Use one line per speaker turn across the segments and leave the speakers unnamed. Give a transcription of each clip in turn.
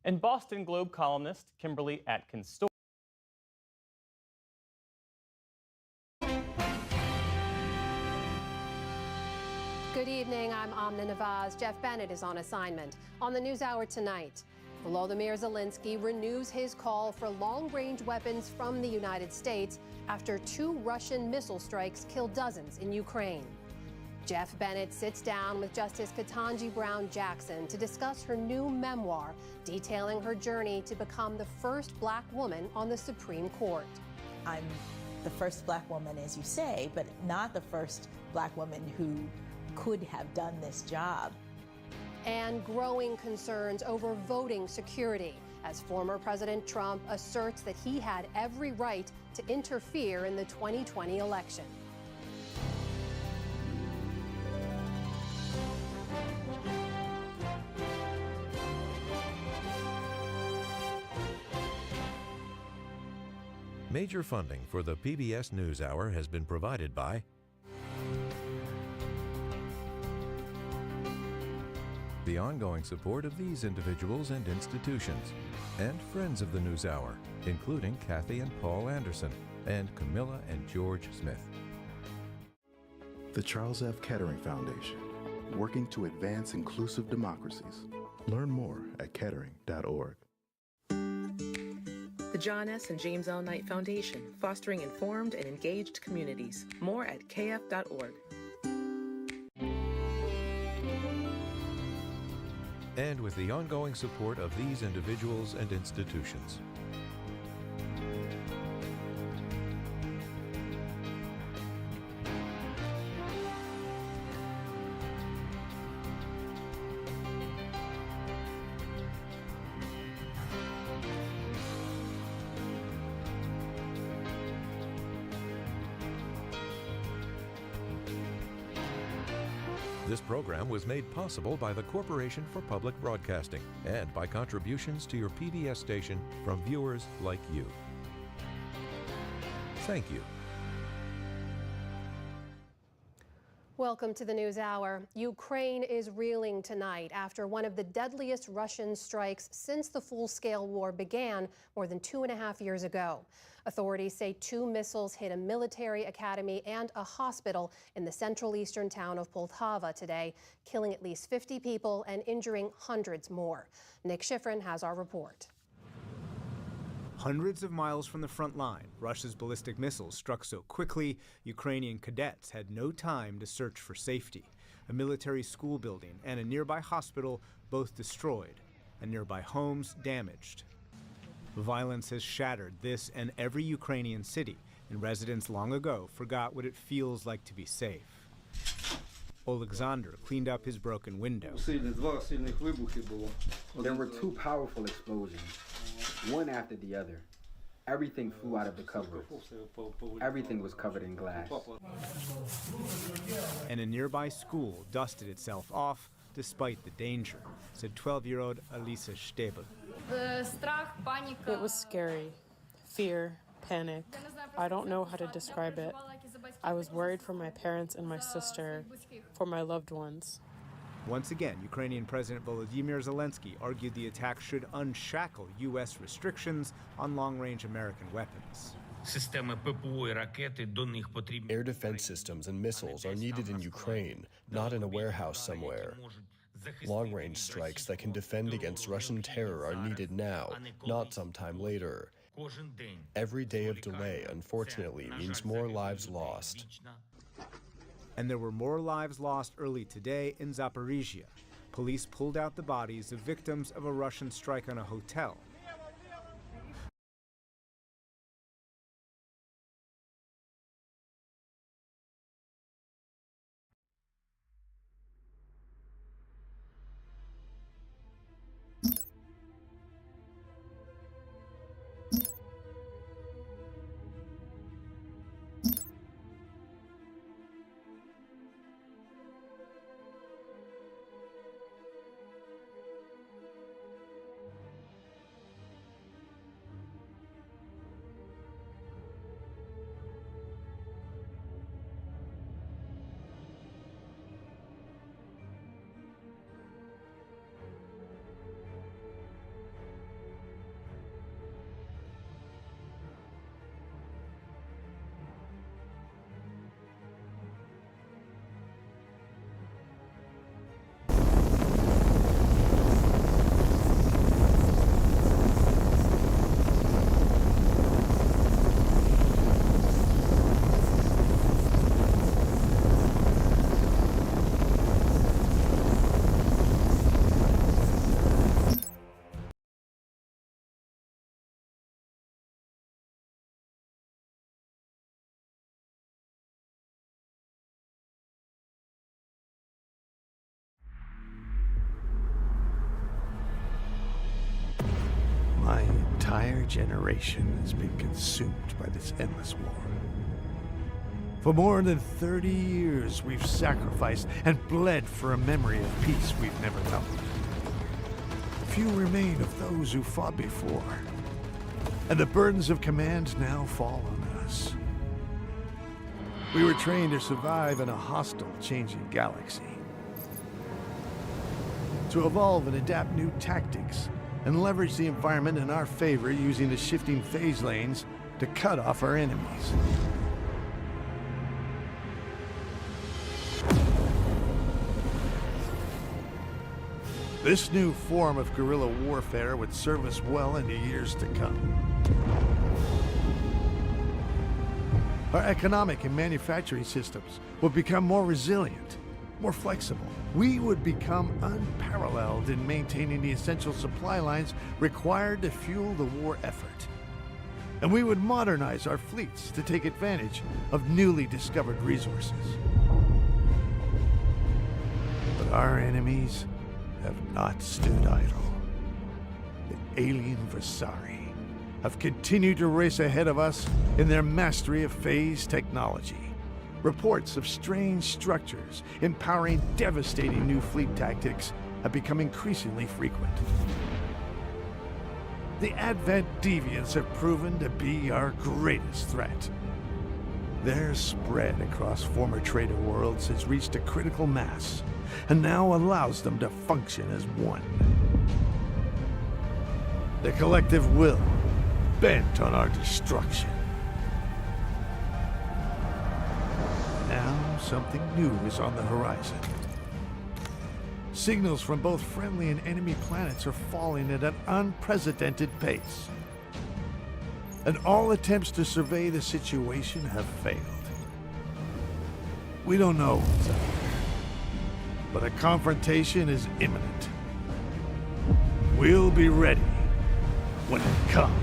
and Boston Globe columnist Kimberly Atkins.
Good evening, I'm Amna Nawaz. Jeff Bennett is on assignment. On the NewsHour tonight, Volodymyr Zelensky renews his call for long-range weapons from the United States after 2 Russian missile strikes killed dozens in Ukraine. Jeff Bennett sits down with Justice Ketanji Brown Jackson to discuss her new memoir, detailing her journey to become the first Black woman on the Supreme Court.
I'm the first Black woman, as you say, but not the first Black woman who could have done this job.
And growing concerns over voting security as former President Trump asserts that he had every right to interfere in the 2020 election.
Major funding for the PBS NewsHour has been provided by the ongoing support of these individuals and institutions, and friends of the NewsHour, including Kathy and Paul Anderson, and Camilla and George Smith.
The Charles F. Kettering Foundation, working to advance inclusive democracies. Learn more at kettering.org.
The John S. and James L. Knight Foundation, fostering informed and engaged communities. More at kf.org.
And with the ongoing support of these individuals and institutions. This program was made possible by the Corporation for Public Broadcasting and by contributions to your PBS station from viewers like you. Thank you.
Welcome to the NewsHour. Ukraine is reeling tonight after one of the deadliest Russian strikes since the full-scale war began more than 2.5 years ago. Authorities say 2 missiles hit a military academy and a hospital in the central eastern town of Poltava today, killing at least 50 people and injuring hundreds more. Nick Schifrin has our report.
Hundreds of miles from the front line, Russia's ballistic missiles struck so quickly, Ukrainian cadets had no time to search for safety. A military school building and a nearby hospital both destroyed, and nearby homes damaged. Violence has shattered this and every Ukrainian city, and residents long ago forgot what it feels like to be safe. Alexander cleaned up his broken window.
There were 2 powerful explosions, one after the other. Everything flew out of the cupboards. Everything was covered in glass.
And a nearby school dusted itself off despite the danger, said 12-year-old Alisa Stebel.
It was scary. Fear, panic. I don't know how to describe it. I was worried for my parents and my sister, for my loved ones.
Once again, Ukrainian President Volodymyr Zelensky argued the attack should unshackle U.S. restrictions on long-range American weapons.
Air defense systems and missiles are needed in Ukraine, not in a warehouse somewhere. Long-range strikes that can defend against Russian terror are needed now, not sometime later. Every day of delay, unfortunately, means more lives lost.
And there were more lives lost early today in Zaporizhia. Police pulled out the bodies of victims of a Russian strike on a hotel.
My entire generation has been consumed by this endless war. For more than 30 years, we've sacrificed and bled for a memory of peace we've never known. Few remain of those who fought before, and the burdens of command now fall on us. We were trained to survive in a hostile, changing galaxy, to evolve and adapt new tactics, and leverage the environment in our favor using the shifting phase lanes to cut off our enemies. This new form of guerrilla warfare would serve us well into years to come. Our economic and manufacturing systems would become more resilient, more flexible. We would become unparalleled in maintaining the essential supply lines required to fuel the war effort. And we would modernize our fleets to take advantage of newly discovered resources. But our enemies have not stood idle. The alien Versari have continued to race ahead of us in their mastery of phase technology. Reports of strange structures empowering devastating new fleet tactics have become increasingly frequent. The Advent deviants have proven to be our greatest threat. Their spread across former traitor worlds has reached a critical mass, and now allows them to function as one. The collective will, bent on our destruction. Now, something new is on the horizon. Signals from both friendly and enemy planets are falling at an unprecedented pace. And all attempts to survey the situation have failed. We don't know what's out there, but a confrontation is imminent. We'll be ready when it comes.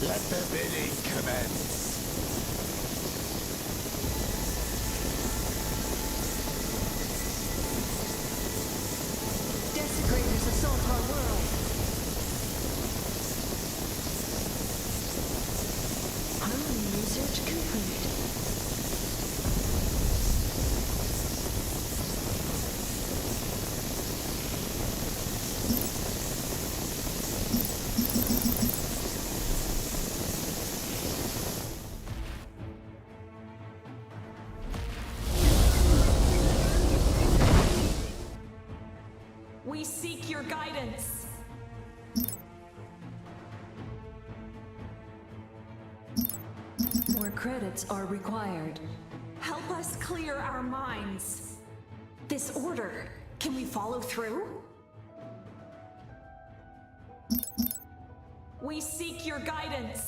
Let the bidding commence.
Desecrators assault our world. seek your guidance.
More credits are required.
Help us clear our minds. This order, can we follow through? We seek your guidance.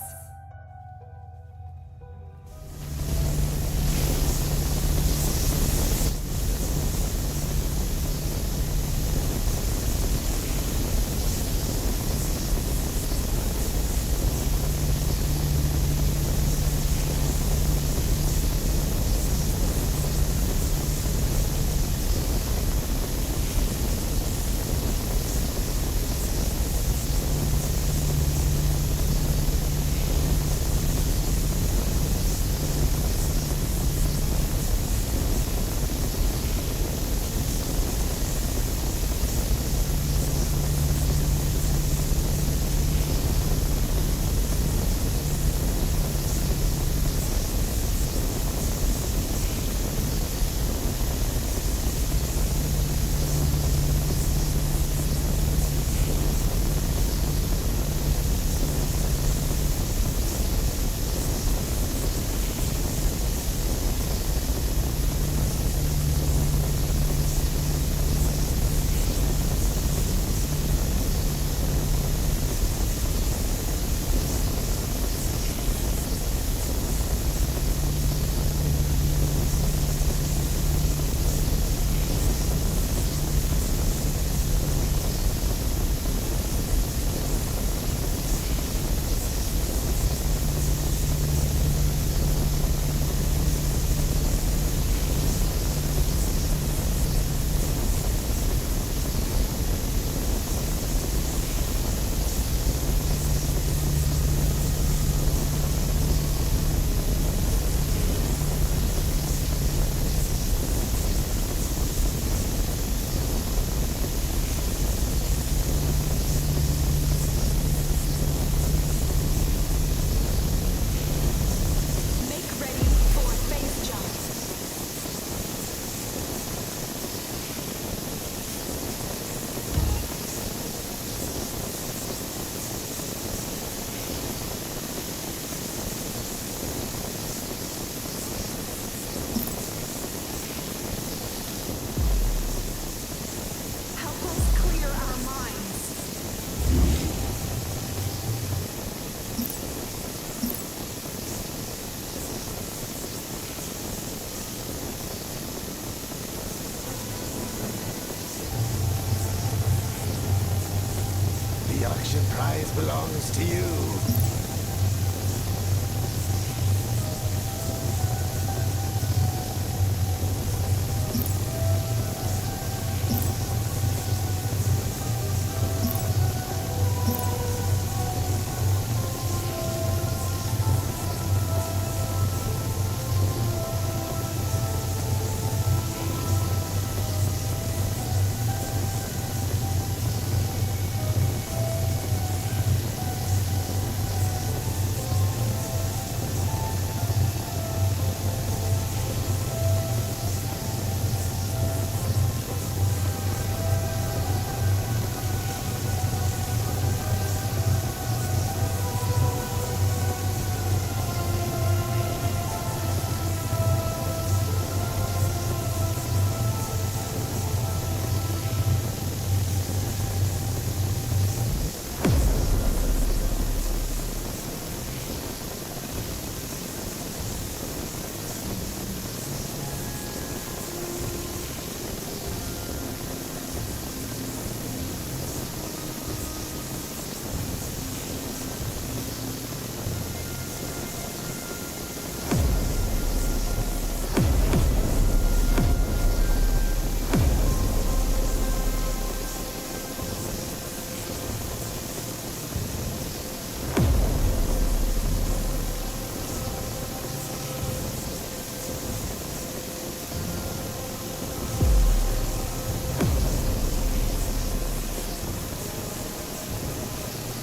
auction prize belongs to you.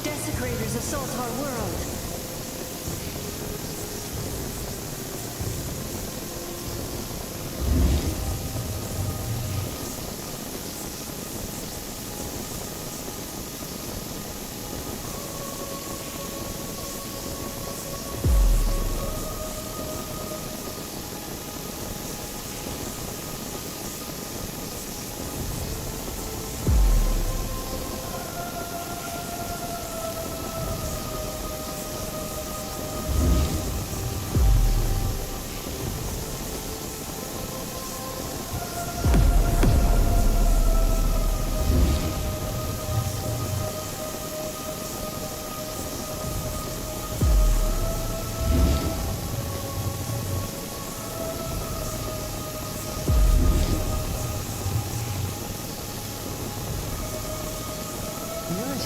Desecrators assault our world.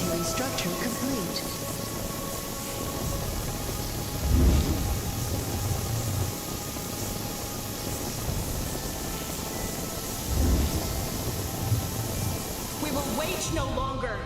Military structure complete.
We will wage no longer.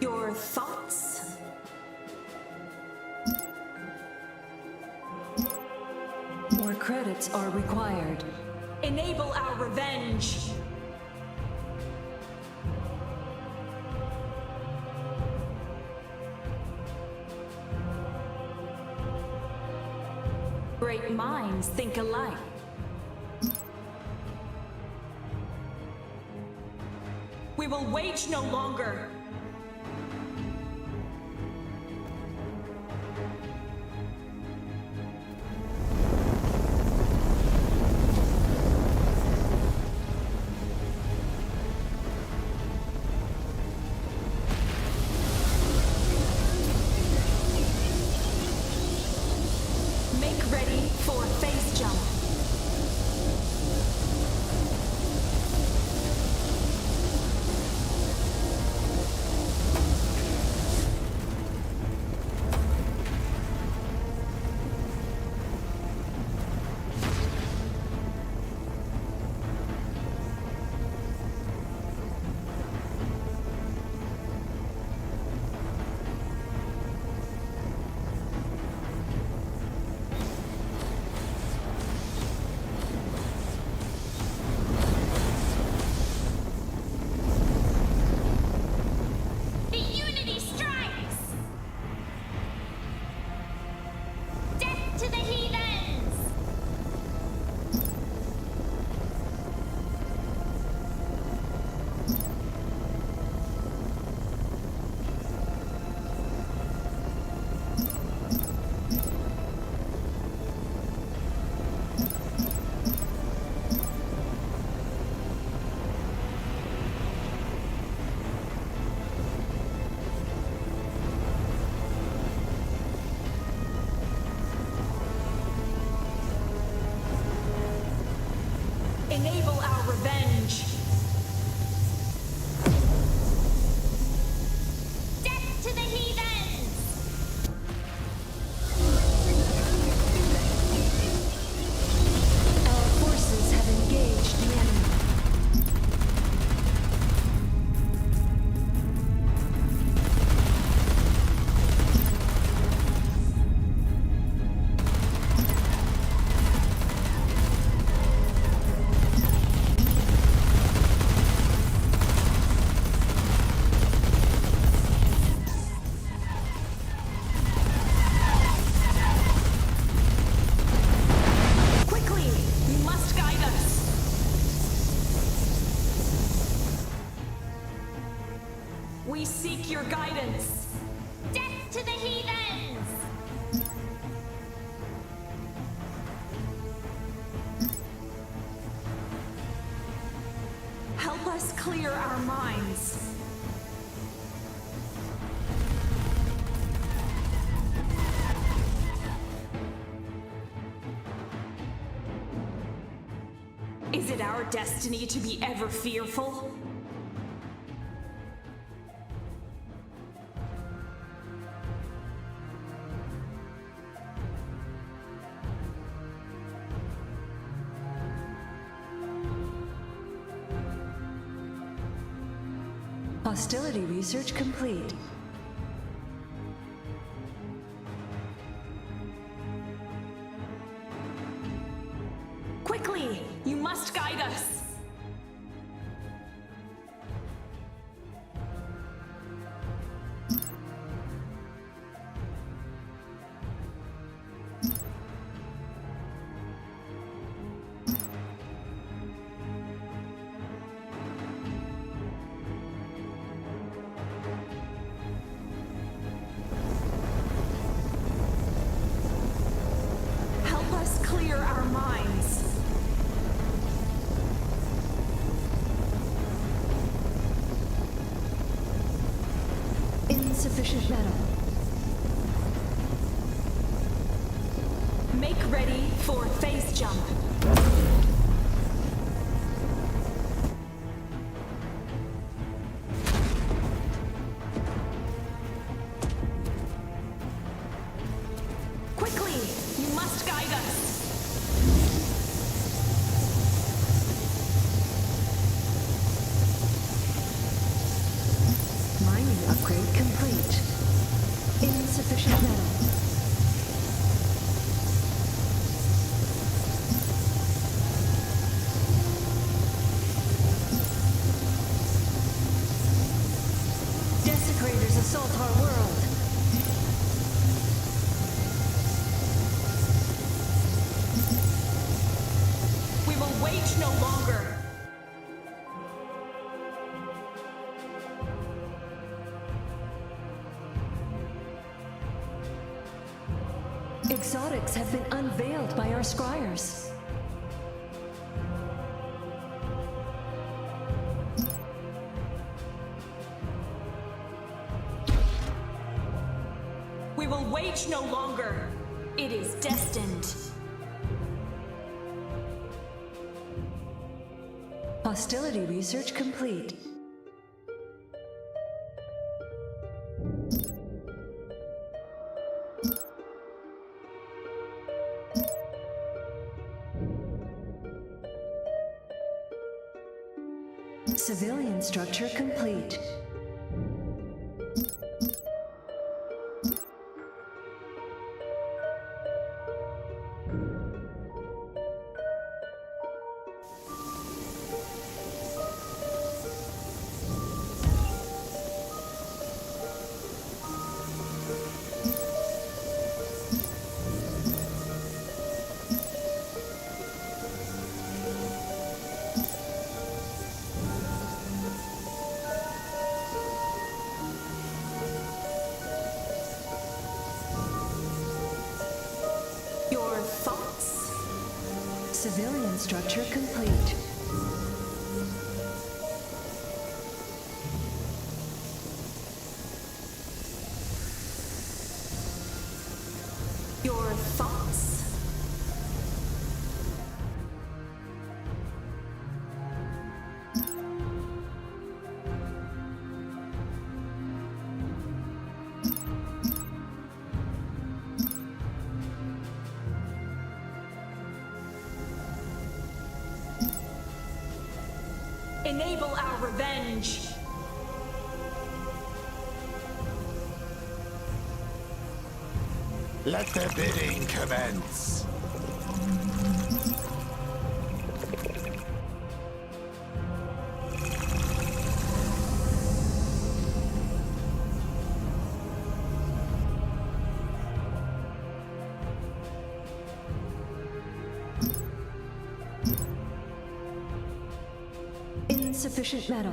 Your thoughts?
More credits are required.
Enable our revenge. Great minds think alike. We will wage no longer. Make ready for phase jump.
The Unity strikes! Death to the heathens!
Enable our revenge.
Death to the heathens!
Our forces have engaged the enemy.
Quickly, you must guide us. We seek your guidance.
Death to the heathens!
Help us clear our minds. Is it our destiny to be ever fearful?
Hostility research complete.
Quickly, you must guide us.
Insufficient metal.
Make ready for phase jump. Quickly, you must guide us.
Mining upgrade complete. Insufficient metal. Desecrators assault our world.
We will wait no longer.
Exotics have been unveiled by our scryers.
We will wait no longer. It is destined.
Hostility research complete. Civilian structure complete.
Your thoughts?
Civilian structure complete.
Your thoughts? Enable our revenge.
Let the bidding commence.
Insufficient metal.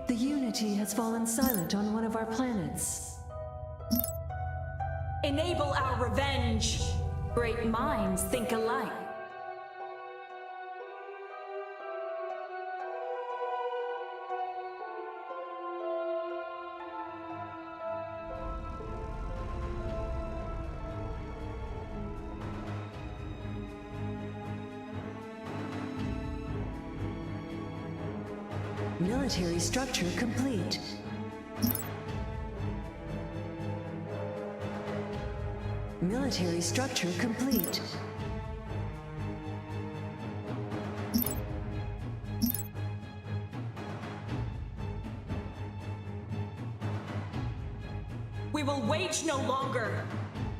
The Unity has fallen silent on one of our planets.
Enable our revenge. Great minds think alike.
Military structure complete. Military structure complete.
We will wait no longer.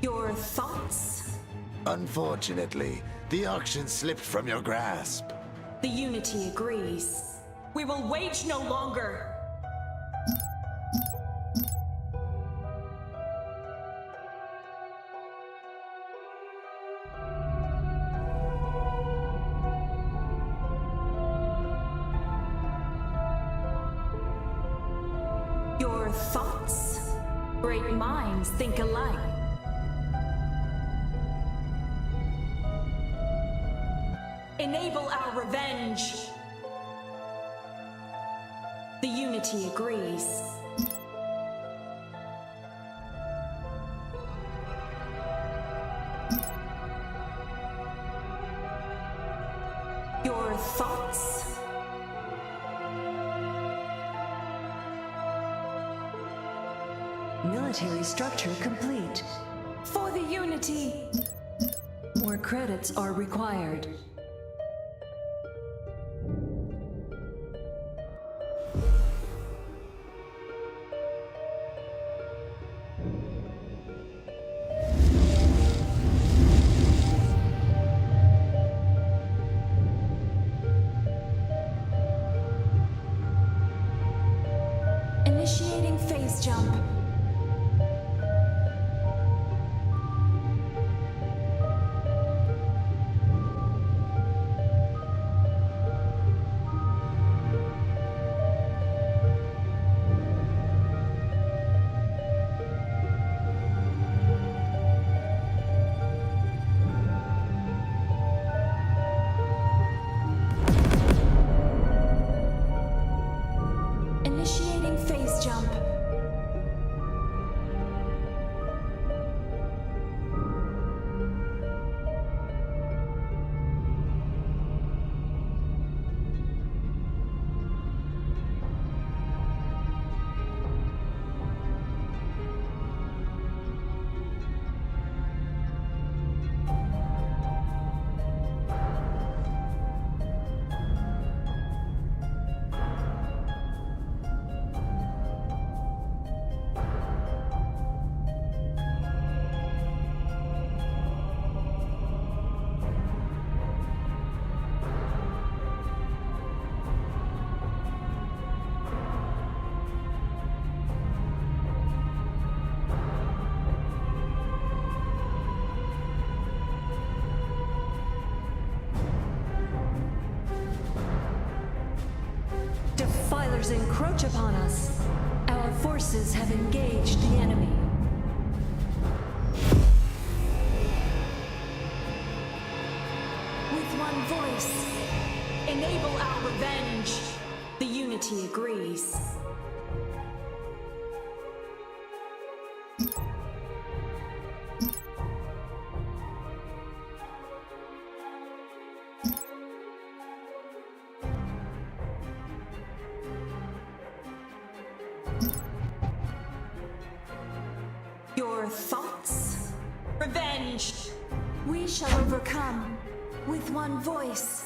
Your thoughts?
Unfortunately, the auction slipped from your grasp.
The Unity agrees. We will wait no longer. Your thoughts? Great minds think alike. Enable our revenge. The Unity agrees.
Military structure complete.
For the Unity!
More credits are required.
Initiating phase jump. Initiating phase jump.
Defilers encroach upon us. Our forces have engaged the enemy.
With one voice, enable our revenge. The Unity agrees. Your thoughts? Revenge! We shall overcome with one voice.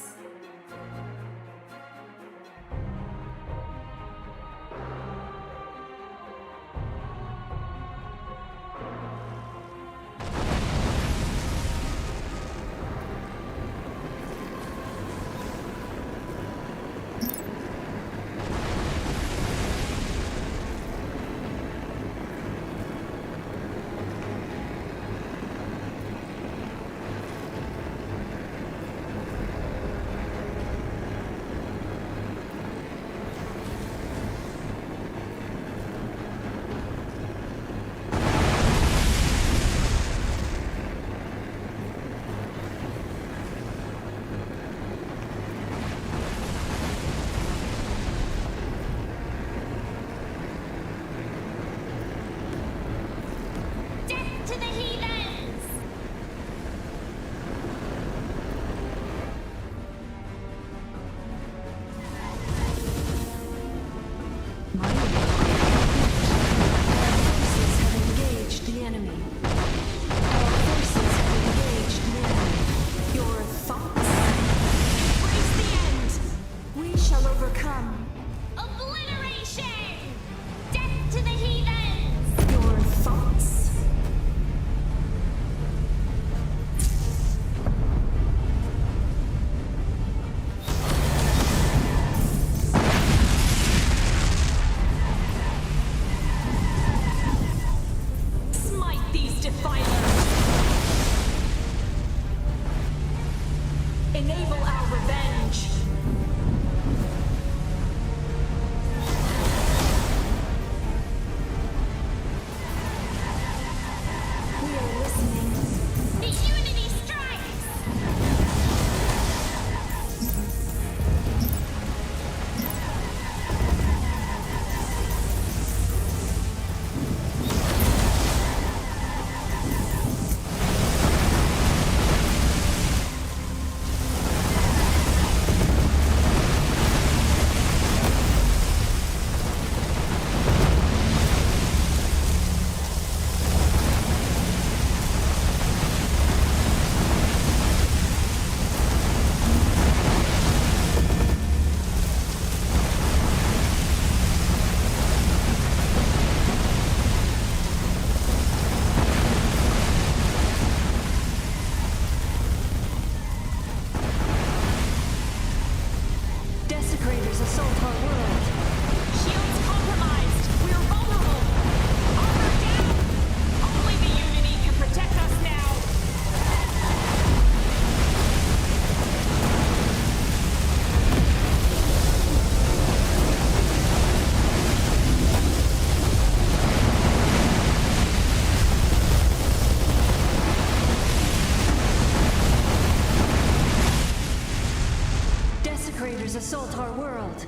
assault our world.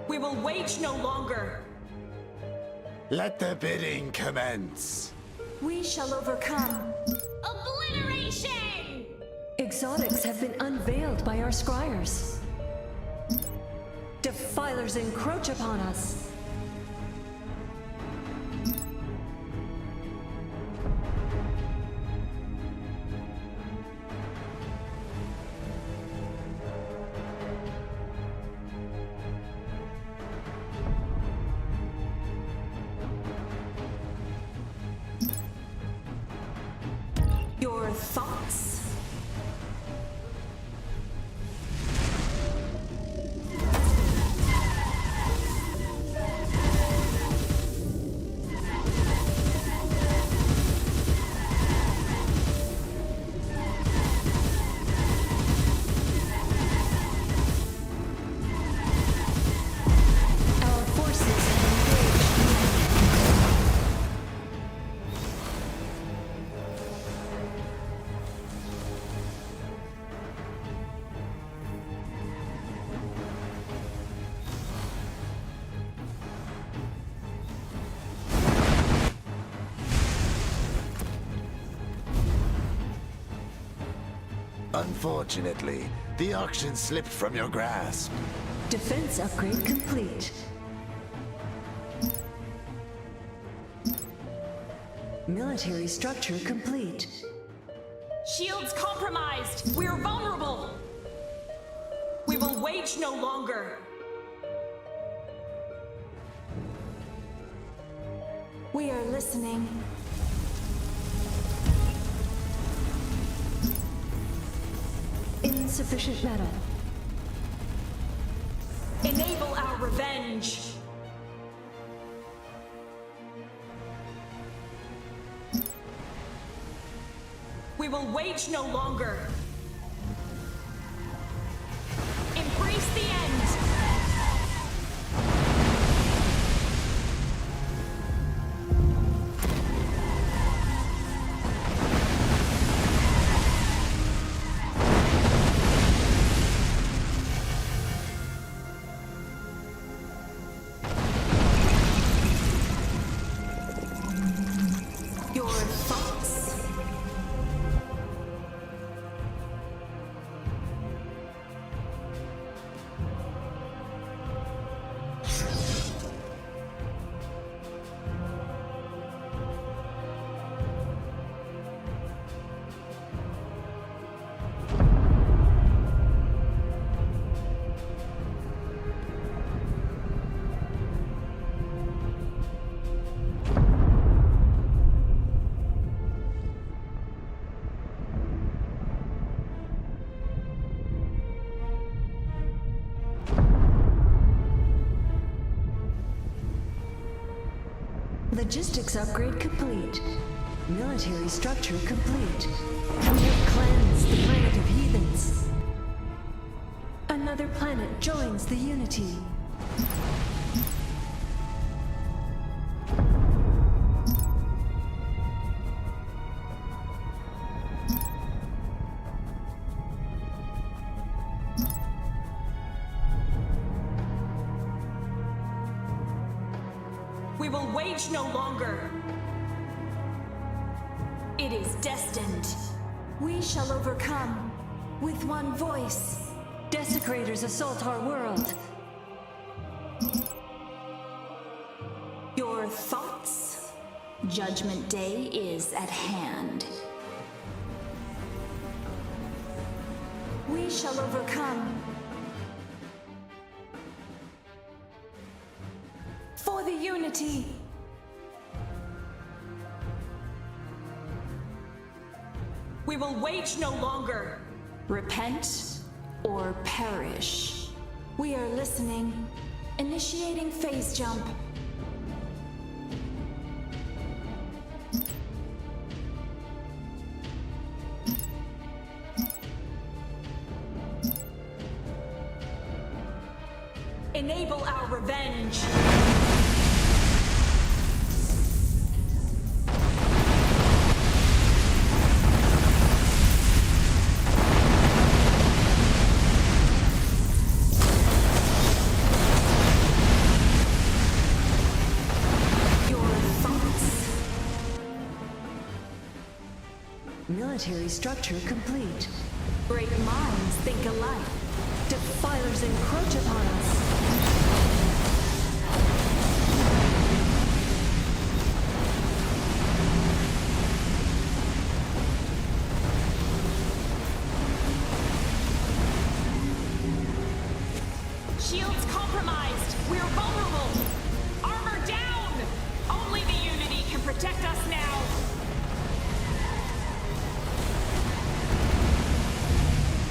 We will wage no longer.
Let the bidding commence.
We shall overcome.
Obliteration!
Exotics have been unveiled by our scryers. Defilers encroach upon us.
Your thoughts?
Our forces have
Unfortunately, the auction slipped from your grasp.
defense upgrade complete. Military structure complete.
Shields compromised. We're vulnerable. We will wage no longer.
We are listening. Insufficient metal.
Enable our revenge. We will wage no longer. Embrace the end. Your thoughts?
Logistics upgrade complete. Military structure complete. We have cleansed the planet of heathens. Another planet joins the Unity.
We will wage no longer. It is destined.
We shall overcome with one voice. Desecrators assault our world.
Your thoughts?
Judgment Day is at hand.
We shall overcome. For the Unity.
We will wage no longer.
Repent or perish.
We are listening. Initiating phase jump.
Enable our revenge.
Military structure complete. Break minds, think alike. Defilers encroach upon us.
Shields compromised. We're vulnerable. Armor down. Only the Unity can protect us now.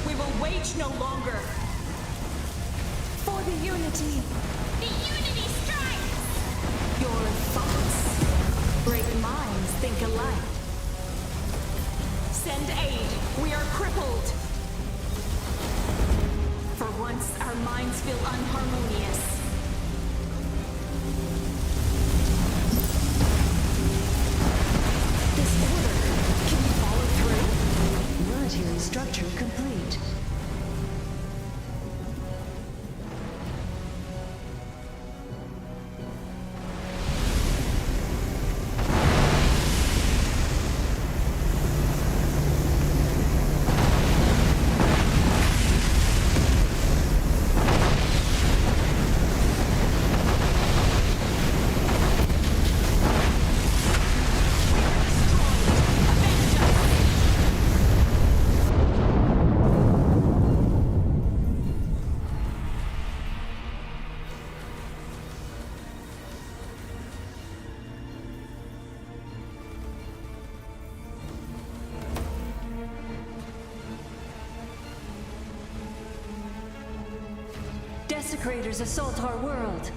We will wage no longer.
For the Unity.
The Unity strikes!
Your thoughts. Break minds, think alike.
Send aid. We are crippled. For once, our minds feel unharmonious.
This order, can we follow through? Military structure complete. Desecrators assault our world.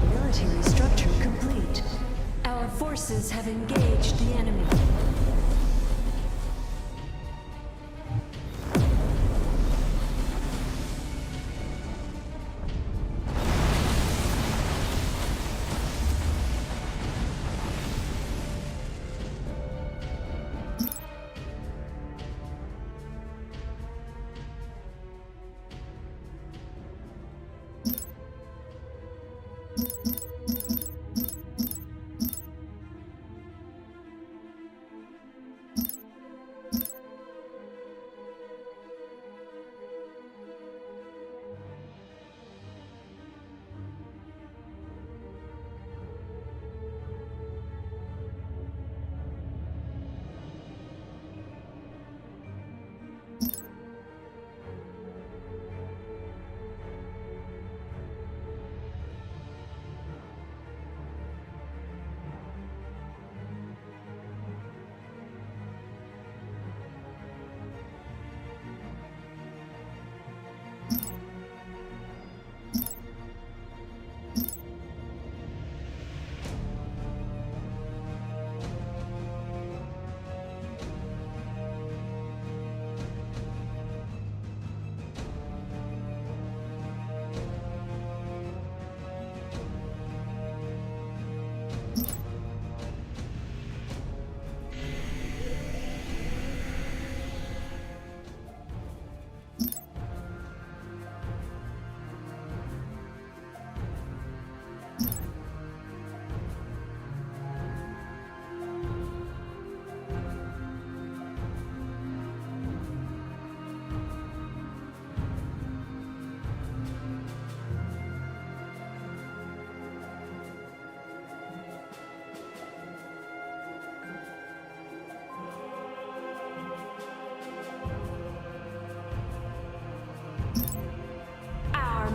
Military structure complete. Our forces have engaged the enemy.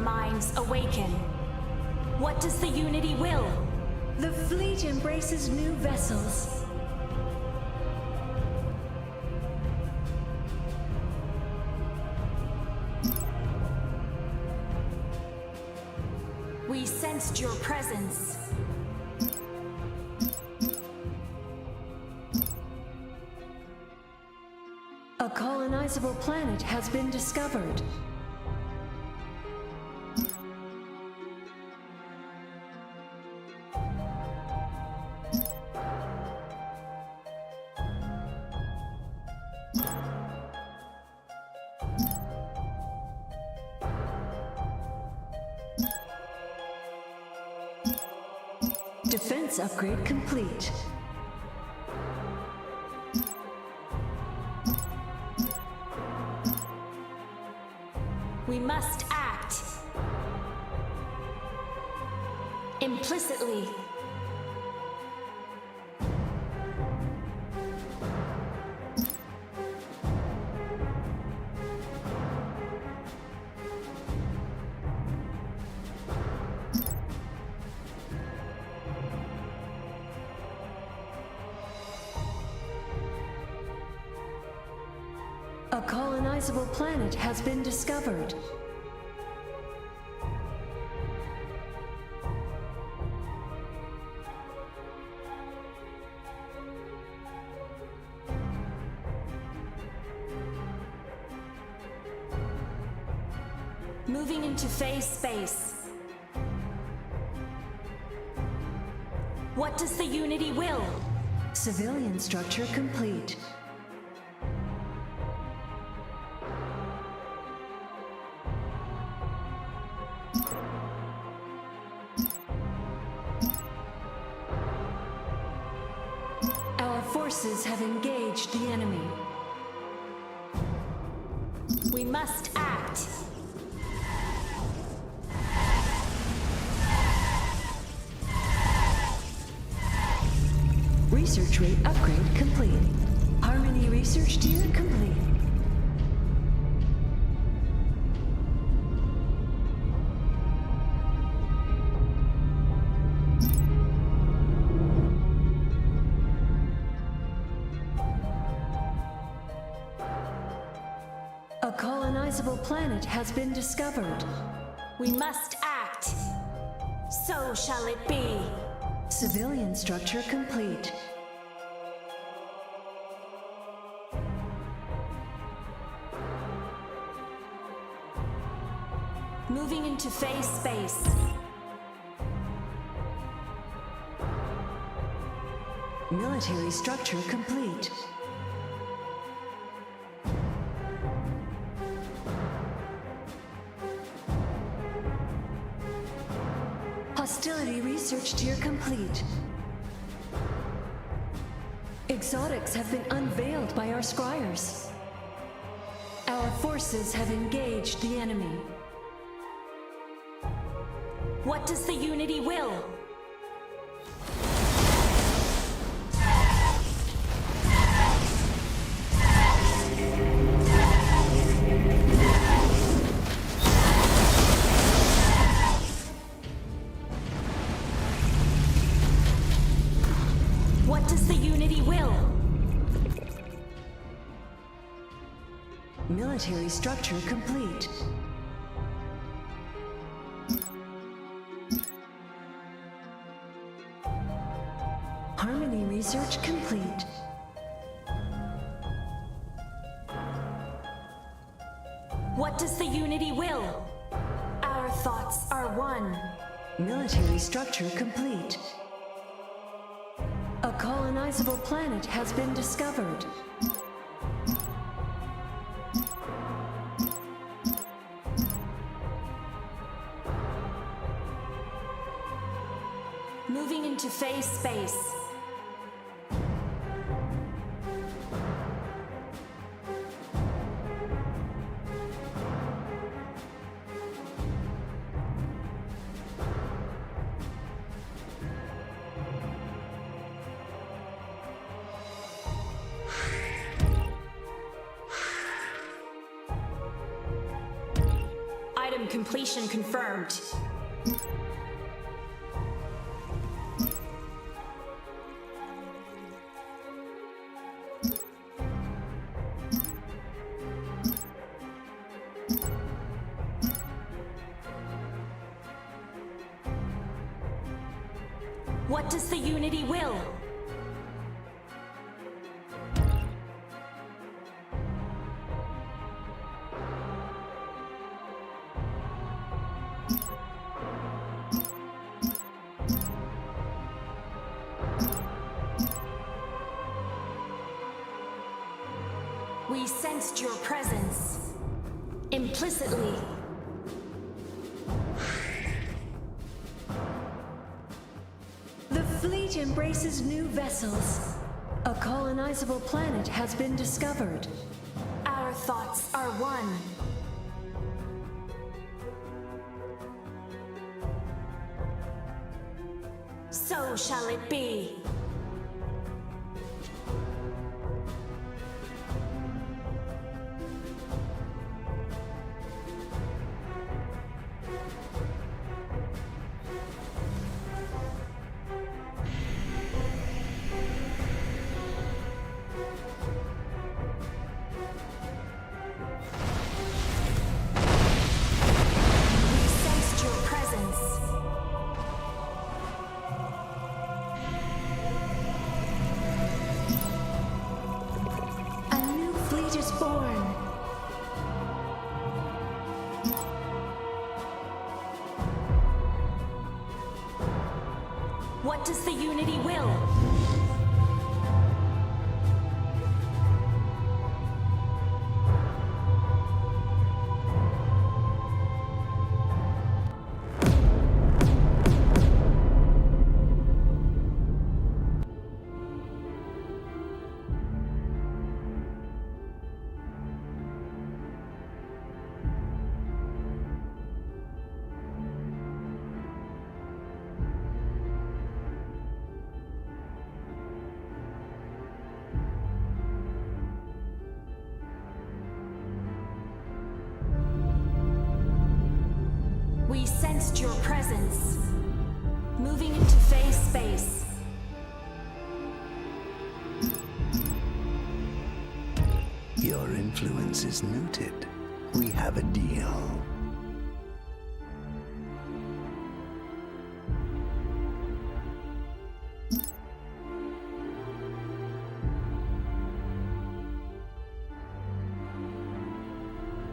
Minds awaken. What does the Unity will?
The fleet embraces new vessels.
We sensed your presence.
A colonizable planet has been discovered. Defense upgrade complete.
We must act. Implicitly.
A colonizable planet has been discovered.
Moving into phase space. What does the Unity will?
Civilian structure complete. Our forces have engaged the enemy.
We must act.
Research rate upgrade complete. Harmony research tier complete. A colonizable planet has been discovered.
We must act. So shall it be.
Civilian structure complete.
Moving into phase space.
Military structure complete. Hostility research tier complete. Exotics have been unveiled by our scryers. Our forces have engaged the enemy.
What does the Unity will? What does the Unity will?
Military structure complete. Harmony research complete.
What does the Unity will? Our thoughts are one.
Military structure complete. A colonizable planet has been discovered.
Moving into phase space. Item completion confirmed. What does the Unity will? We sensed your presence. Implicitly.
The fleet embraces new vessels. A colonizable planet has been discovered.
Our thoughts are one. So shall it be. We sensed your presence.
A new fleet is born.
What does the Unity will? We sensed your presence. Moving into phase space.
Your influence is noted. We have a deal.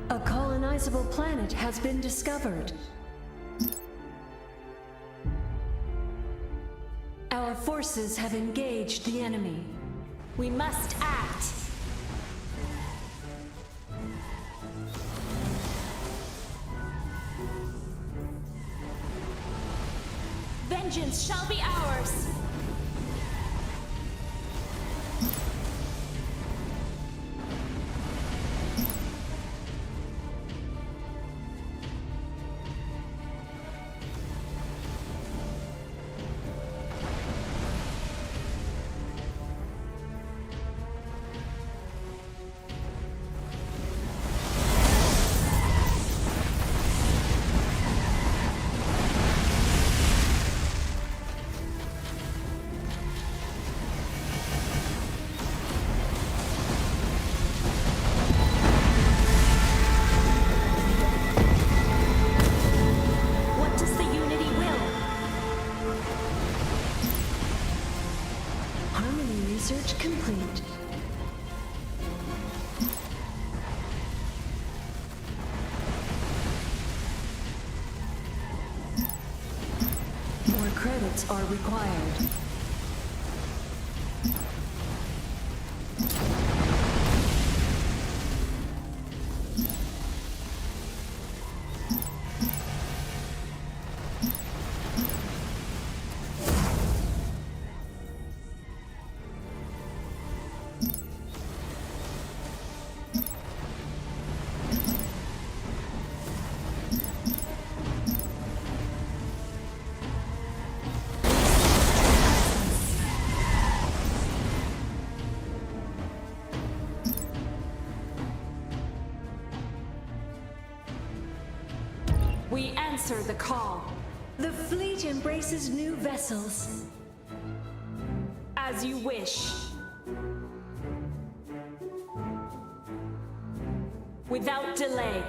A colonizable planet has been discovered. Our forces have engaged the enemy.
We must act. Vengeance shall be ours. What does the Unity will?
Harmony research complete. More credits are required.
We answer the call.
The fleet embraces new vessels.
As you wish. Without delay.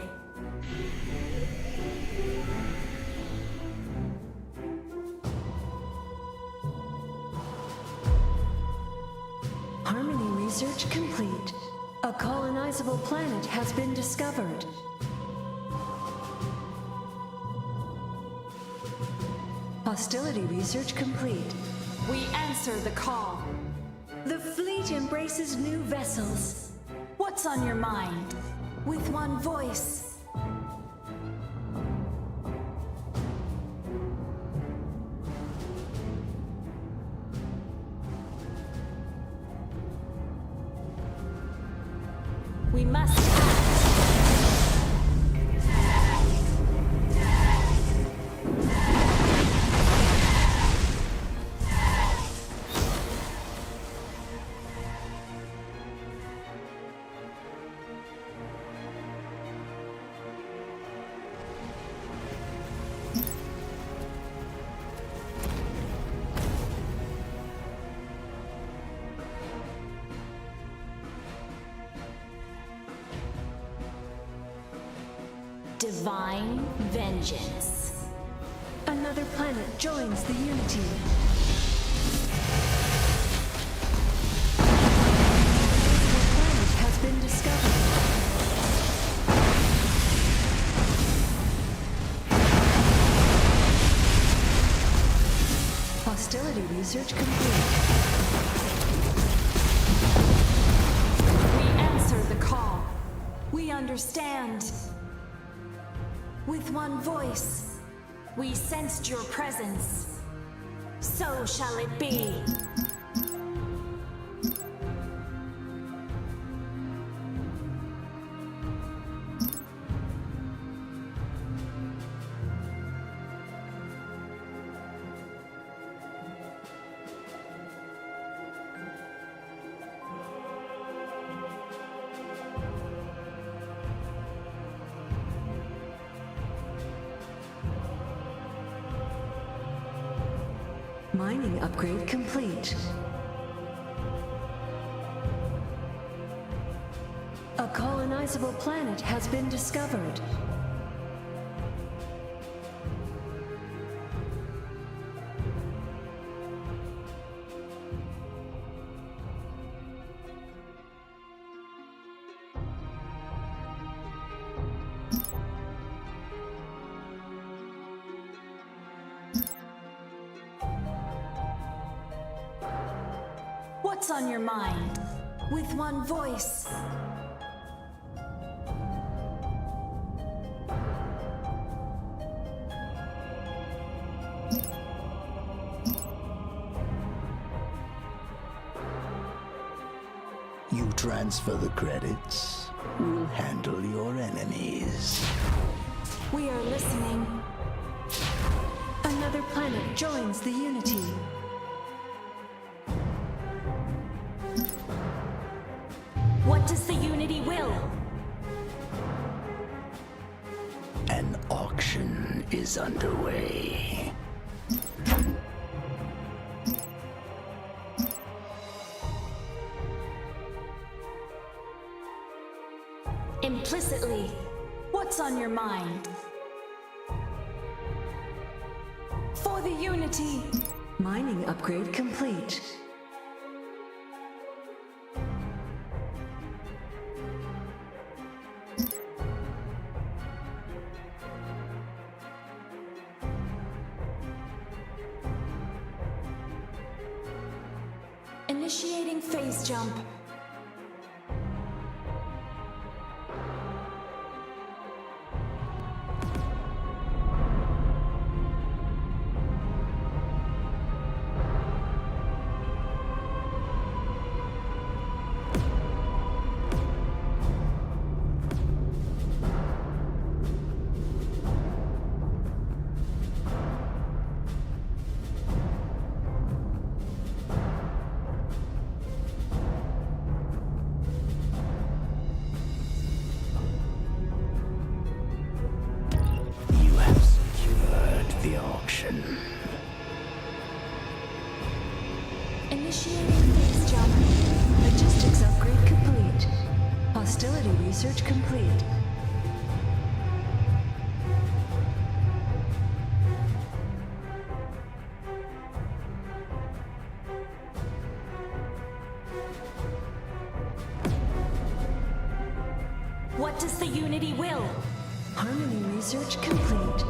Harmony research complete. A colonizable planet has been discovered. Hostility research complete.
We answer the call.
The fleet embraces new vessels.
What's on your mind? With one voice. We must act. Divine vengeance.
Another planet joins the Unity. A planet has been discovered. Hostility research complete.
We answer the call. We understand. With one voice, we sensed your presence. So shall it be.
Mining upgrade complete. A colonizable planet has been discovered.
What's on your mind? With one voice.
You transfer the credits. We'll handle your enemies.
We are listening.
Another planet joins the Unity.
What does the Unity will?
An auction is underway.
Implicitly, what's on your mind? For the Unity!
Mining upgrade complete.
Initiating phase jump.
The auction.
Initiating phase jump.
Logistics upgrade complete. Hostility research complete.
What does the Unity will?
Harmony research complete.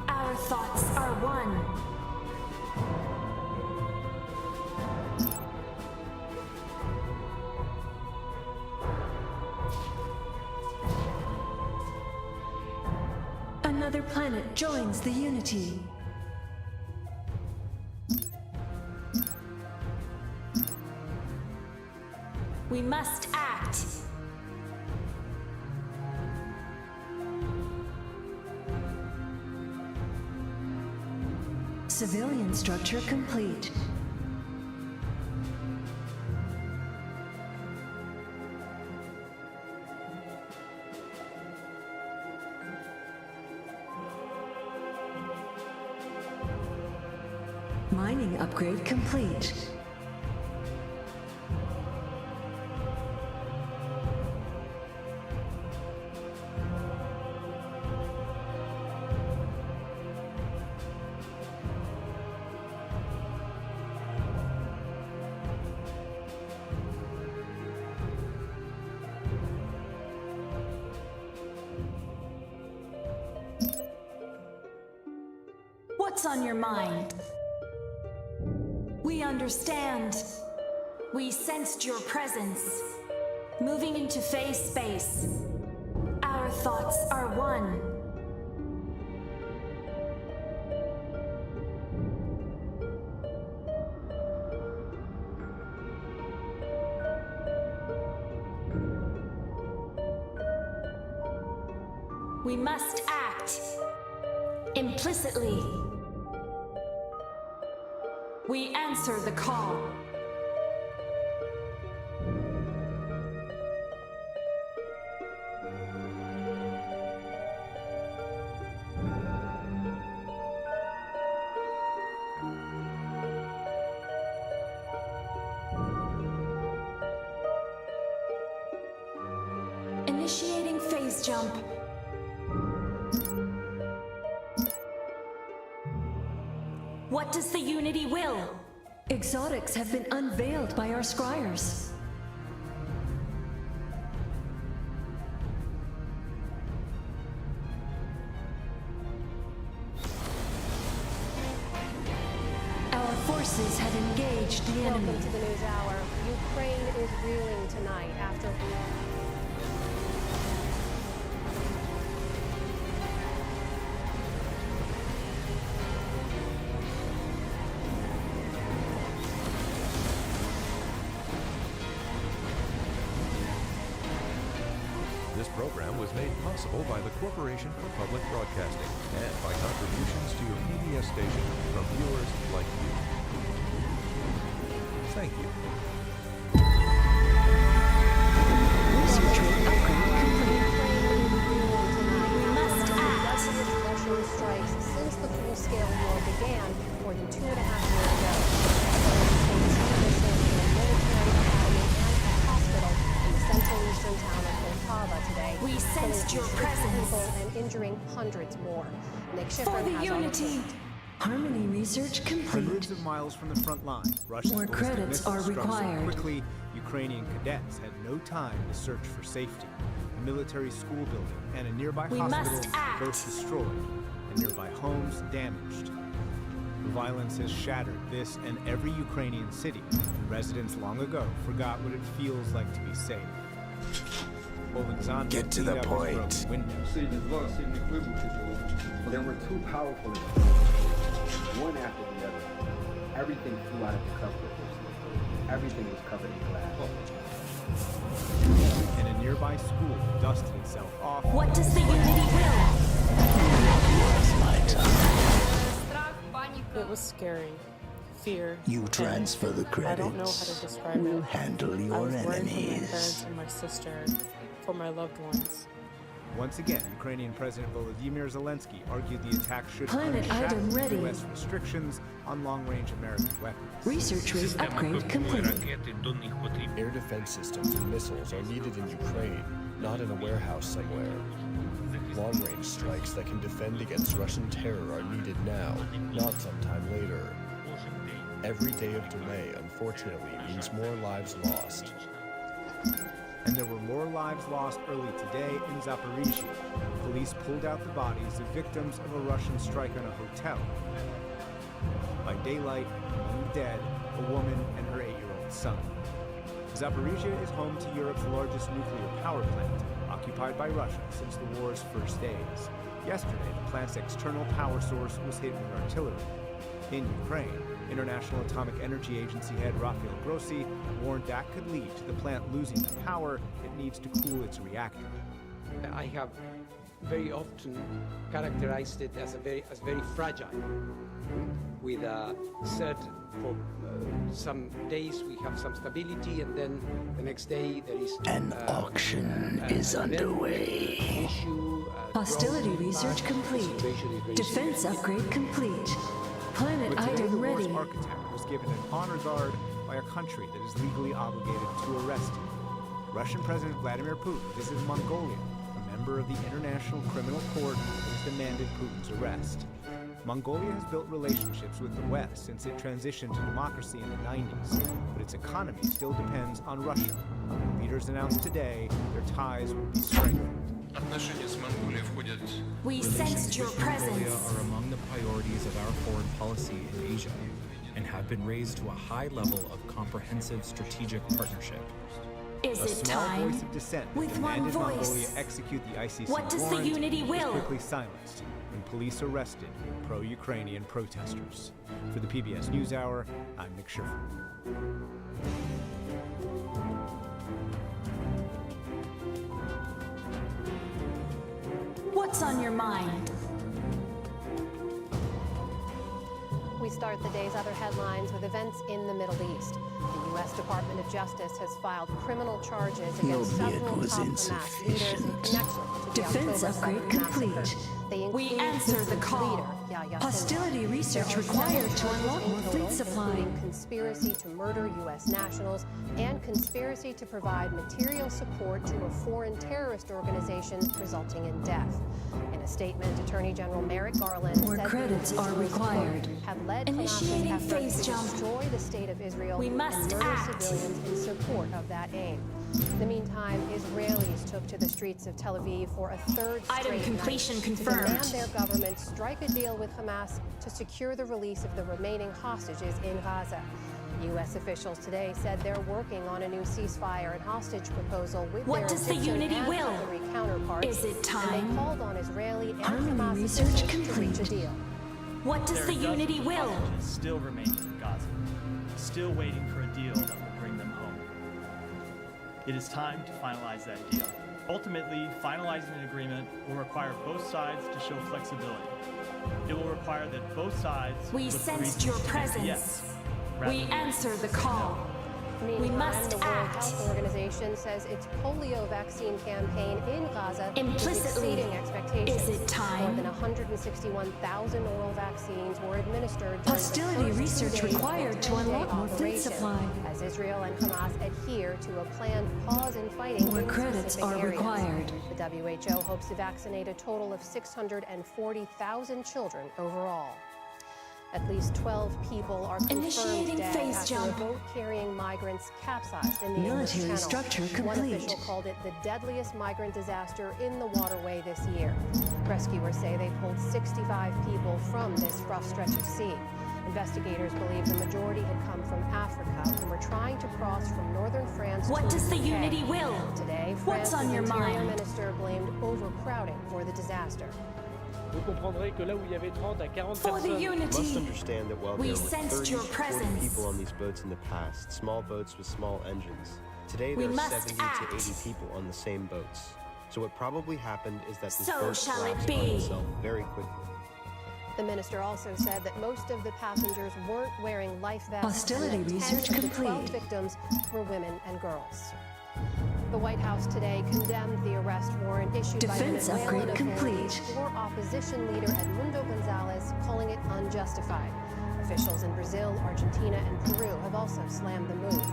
Our thoughts are one.
Another planet joins the Unity.
We must act.
Civilian structure complete. Mining upgrade complete.
What's on your mind? We understand. We sensed your presence. Moving into phase space. Our thoughts are one. We must act. Implicitly. We answer the call. Initiating phase jump. What does the Unity will?
Exotics have been unveiled by our scryers. Our forces have engaged the enemy.
Welcome to the News Hour. Ukraine is reeling tonight after...
This program was made possible by the Corporation for Public Broadcasting and by contributions to your PBS station from viewers like you. Thank you.
Research upgrade complete. We must act. Russian strikes since the full-scale war began more than 2.5 years ago. Missiles in a military academy and a hospital in the central eastern town of Poltava today.
We sensed your presence.
And injuring hundreds more. Nick
For
Schifrin
the
has all the
Unity. Harmony research complete.
Hundreds of miles from the front line, Russia's
More
ballistic
credits
missiles
are
struck so
required.
quickly, Ukrainian cadets had no time to search for safety. A military school building and a nearby
We
hospital
must act.
both destroyed, and nearby homes damaged. The violence has shattered this and every Ukrainian city, and residents long ago forgot what it feels like to be safe.
Get to the point.
There were two powerful explosions, one after the other. Everything flew out of the cover. Everything was covered in glass.
And a nearby school dusted itself off.
What does the Unity will?
It was scary. Fear.
You transfer the
I don't know how to
credits.
describe
We'll
it.
handle
I
your
was worried for my
enemies.
parents and my sister, for my loved ones.
Once again, Ukrainian President Volodymyr Zelensky argued the attack should
Planet
unshackle
item ready.
U.S. restrictions on long-range American weapons.
Research rate upgrade complete.
Air defense systems and missiles are needed in Ukraine, not in a warehouse somewhere. Long-range strikes that can defend against Russian terror are needed now, not sometime later. Every day of delay, unfortunately, means more lives lost.
And there were more lives lost early today in Zaporizhia. Police pulled out the bodies of victims of a Russian strike on a hotel. By daylight, among the dead, a woman and her 8-year-old son. Zaporizhia is home to Europe's largest nuclear power plant, occupied by Russia since the war's first days. Yesterday, the plant's external power source was hit with artillery. In Ukraine, International Atomic Energy Agency head Rafael Grossi warned that could lead to the plant losing the power it needs to cool its reactor.
I have very often characterized it as very fragile. With for some days we have some stability, and then the next day there is
an auction is underway.
Hostility research complete. Defense upgrade complete. Planet
But today, the
item
war's
ready.
architect was given an honor guard by a country that is legally obligated to arrest him. Russian President Vladimir Putin visited Mongolia, a member of the International Criminal Court that has demanded Putin's arrest. Mongolia has built relationships with the West since it transitioned to democracy in the 90s, but its economy still depends on Russia. Leaders announced today their ties will be strengthened.
We sensed your presence.
Mongolia are among the priorities of our foreign policy in Asia and have been raised to a high level of comprehensive strategic partnership.
Is
A
it
small
time?
voice of dissent that
With one
demanded
voice.
Mongolia execute the ICC
What does the
warrant
unity
was
will?
quickly silenced when police arrested pro-Ukrainian protesters. For the PBS NewsHour, I'm Nick Schiffer.
What's on your mind?
We start the day's other headlines with events in the Middle East. The U.S. Department of Justice has filed criminal charges against several
was
top Hamas leaders in connection to the
Defense
October
upgrade
7th
complete.
massacre. They
We
include
answer the
Hamas
call.
leader, Yahya
Hostility
Sinwar.
research
There are
required to
seven
unlock
charges
more
in
fleet
total,
supply.
including conspiracy to murder U.S. nationals and conspiracy to provide material support to a foreign terrorist organization, resulting in death. In a statement, Attorney General Merrick Garland
More
said the
credits are
individuals,
required.
quote, have led
Initiating
Hamas's efforts
phase
to
jump.
destroy the state of Israel
We must
and murder
act.
civilians in support of that aim. In the meantime, Israelis took to the streets of Tel Aviv for a third
Item
straight
completion
night
confirmed.
to demand their government strike a deal with Hamas to secure the release of the remaining hostages in Gaza. U.S. officials today said they're working on a new ceasefire and hostage proposal with
What
their
does the
Egyptian
unity
and
will?
Qatari counterparts.
Is it
And
time?
they called on Israeli and
Army
Hamas
research
officials to reach a
complete.
deal.
What does the unity will?
Still remain in Gaza, still waiting for a deal that will bring them home. It is time to finalize that deal. Ultimately, finalizing an agreement will require both sides to show flexibility. It will require that both sides
We
look for
sensed
reasons
your
to say
presence.
yes, rather
We
than
answer the
say no.
call.
Meantime,
We must
the World
act.
Health Organization says its polio vaccine campaign in Gaza
Implicitly,
is exceeding expectations.
is it time?
More than 161,000 oral vaccines were administered during
Hostility
the first
research
2 days of
required
the
to
10-day
unlock more fleet
operation,
supply.
as Israel and Hamas adhere to a planned pause in fighting
More
in
credits
specific
are
areas.
required.
The WHO hopes to vaccinate a total of 640,000 children overall. At least 12 people are confirmed
Initiating
dead
phase
after
jump.
a boat carrying migrants capsized in the English
Military
Channel.
structure
One
complete.
official called it the deadliest migrant disaster in the waterway this year. Rescuers say they pulled 65 people from this rough stretch of sea. Investigators believe the majority had come from Africa and were trying to cross from northern France
What
to
does the
UK.
unity will?
Today,
What's
France's
on your
Interior
mind?
Minister blamed overcrowding for the disaster.
Vous comprendrez que là où il y avait 30 à 40
For the
personnes,
You must
unity.
understand that while
We
there were
sensed
30
your
to 40
presence.
people on these boats in the past, small boats with small engines, today
We
there are
must
70
act.
to 80 people on the same boats. So what probably happened is that this
So
boat
shall it
collapsed on
be.
itself very quickly.
The minister also said that most of the passengers weren't wearing life vests.
Hostility
and that 10
research
of the 12
complete.
victims were women and girls. The White House today condemned the arrest warrant issued
Defense
by Venezuelan
upgrade
authorities
complete.
for opposition leader Edmundo Gonzalez, calling it unjustified. Officials in Brazil, Argentina, and Peru have also slammed the move.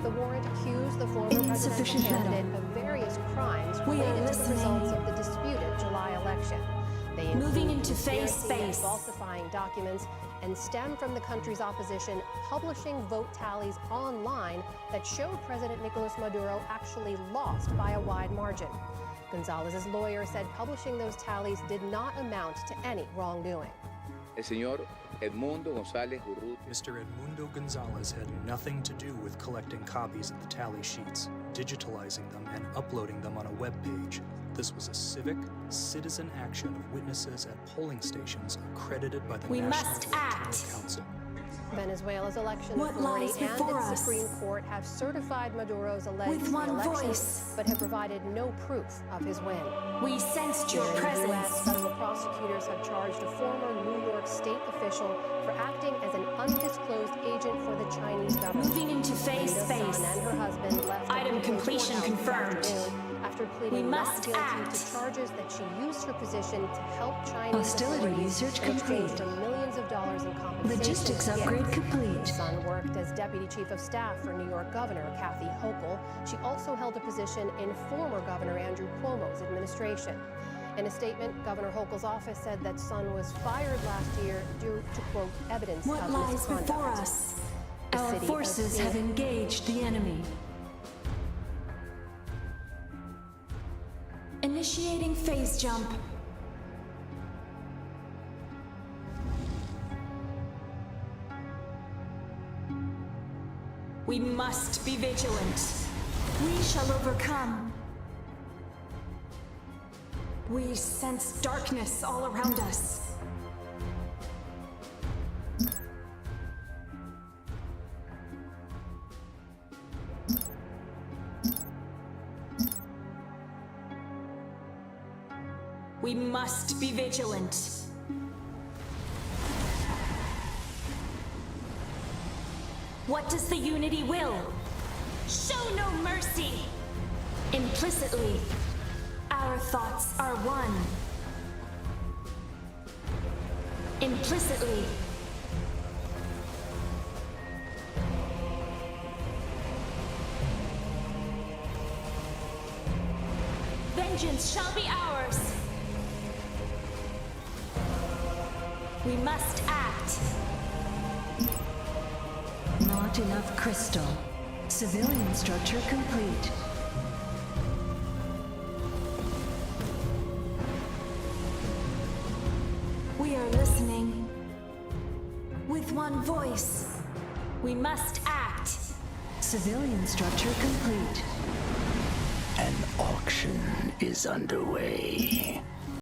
The warrant accused the former presidential
Insufficient
candidate
metal.
of various crimes
We are
related to the
listening.
results of the disputed July election. They
Moving
include
into phase
conspiracy and
space.
falsifying documents and stem from the country's opposition publishing vote tallies online that showed President Nicolas Maduro actually lost by a wide margin. Gonzalez's lawyer said publishing those tallies did not amount to any wrongdoing.
El señor Edmundo González Urrutia.
Mr. Edmundo Gonzalez had nothing to do with collecting copies of the tally sheets, digitalizing them, and uploading them on a web page. This was a civic, citizen action of witnesses at polling stations accredited by the
We
National
must
Electoral
act.
Council.
Venezuela's election
What
authority
lies
and
before
its
us?
Supreme Court have certified Maduro's alleged
With one
election,
voice.
but have provided no proof of his win.
We sensed your
Here in the
presence.
U.S., federal prosecutors have charged a former New York state official for acting as an undisclosed agent for the Chinese government.
Moving into phase
Linda's
space.
son and her husband left the
Item
Brooklyn
completion
courthouse this
confirmed.
afternoon after
We
pleading not
must
guilty
act.
to charges that she used her position to help Chinese
Hostility
authorities
research
in exchange
complete.
for millions of dollars in compensation.
Logistics
and
upgrade
gifts.
complete.
Her son worked as deputy chief of staff for New York Governor Kathy Hochul. She also held a position in former Governor Andrew Cuomo's administration. In a statement, Governor Hochul's office said that Son was fired last year due to, quote, evidence
What
of
lies
misconduct.
before us?
The
Our
city of
forces have
Phoenix-
engaged the enemy.
Initiating phase jump. We must be vigilant. We shall overcome. We sense darkness all around us. We must be vigilant. What does the Unity will?
Show no mercy!
Implicitly, our thoughts are one. Implicitly,
Vengeance shall be ours!
we must act.
Not enough crystal. Civilian structure complete.
We are listening. With one voice, we must act.
Civilian structure complete.
An auction is underway.